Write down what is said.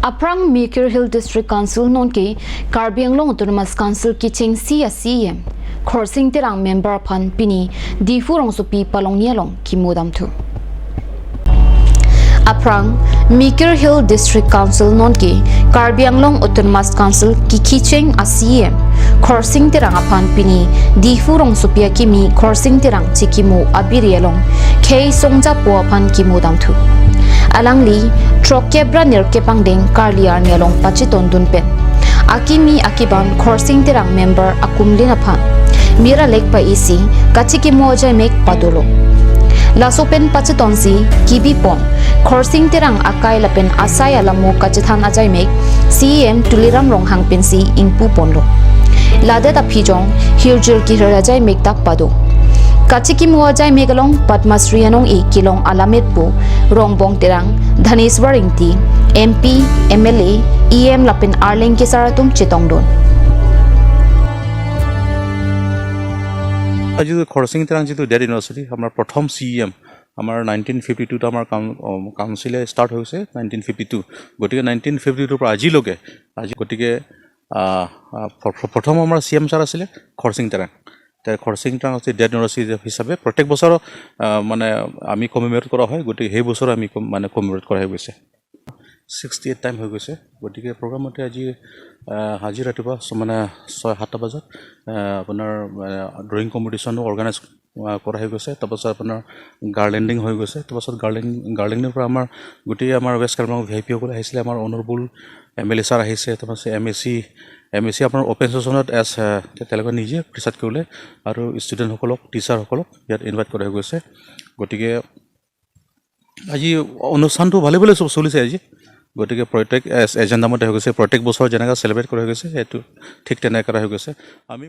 Aprang Maker Hill District Council non ke Karbi Anglong Autonomous Council kiching CSCM Khorsing Terang Member aphan pini di furong supi palong nialong kimudam tu. Aprang Maker Hill District Council non ke Karbi Anglong Autonomous Council kiching CM Khorsing Terang aphan pini di furong supia kimi Khorsing Terang kachikimo abirialong kei songja po aphan kimudam tu. Alangli trokebra nirkepangdeng karliar nialong pachiton dunpen akimi akiban Khorsing Terang Member akumlin aphan mira lek pa isi kachikimo jai mek padolo lasopen pachiton si kibipon Khorsing Terang akai lapen asai alamu kachithan ajai mek CM tuliram rong hangpen si ingpu ponlo lade ta phijong hirjil ki rajai mek tak pado kachikimo jai megalong Padmasri anong e kilong alamet po rongbong terang Dhaneswar ingti MP MLA EM lapin arleng ke saratum chitongdon আজি খৰসিং তেৰাং যিটো dead university আমাৰ প্ৰথম CEM আমাৰ 1952 ত আমাৰ কাউন্সিলে start হৈছে 1952 গতিকে 1952 পৰা আজিলৈকে গতিকে প্ৰথম আমাৰ CM ছাৰ আছিলে খৰসিং তেৰাং খৰসিং তেৰাং ডেড ইউনিভাৰ্চিটি হিচাপে প্ৰত্যেক বছৰ মানে আমি কমেমৰেট কৰা হয় গতিকে সেই বছৰ আমি মানে কমেমৰেট কৰা হৈছে 68 টাইম হৈ গৈছে গতিকে প্ৰগ্ৰামতে আজি ৰাতিপুৱা মানে 6-7 বজাত আপোনাৰ ড্ৰয়িং কম্পিটিশ্যনো অৰ্গানাইজ কৰা হৈ গৈছে তাৰপাছত আপোনাৰ গাৰ্লেণ্ডিং হৈ গৈছে তাৰপাছত গাৰ্লেণ্ডিংৰ পৰা আমাৰ গোটেই আমাৰ ৱেষ্ট কাৰ্বিআংলং VIP সকলে আহিছিলে আমাৰ অনাৰেবল MLA ছাৰ আহিছে তাৰপাছত MSc আপোনাৰ অপেন ছেছনত তেওঁলোকে নিজে প্ৰিচাইড কৰিলে আৰু ষ্টুডেণ্টসকলক টিচাৰসকলক ইয়াত ইনভাইট কৰা হৈ গৈছে গতিকে আজি অনুষ্ঠানটো ভালে ভালে চলিছে আজি গতিকে প্ৰত্যেক এজেণ্ডা মতে হৈ গৈছে প্ৰত্যেক বছৰ যেনেকৈ চেলিব্ৰেট কৰা হৈ গৈছে সেইটো ঠিক তেনেকৈ কৰা হৈ গৈছে আমি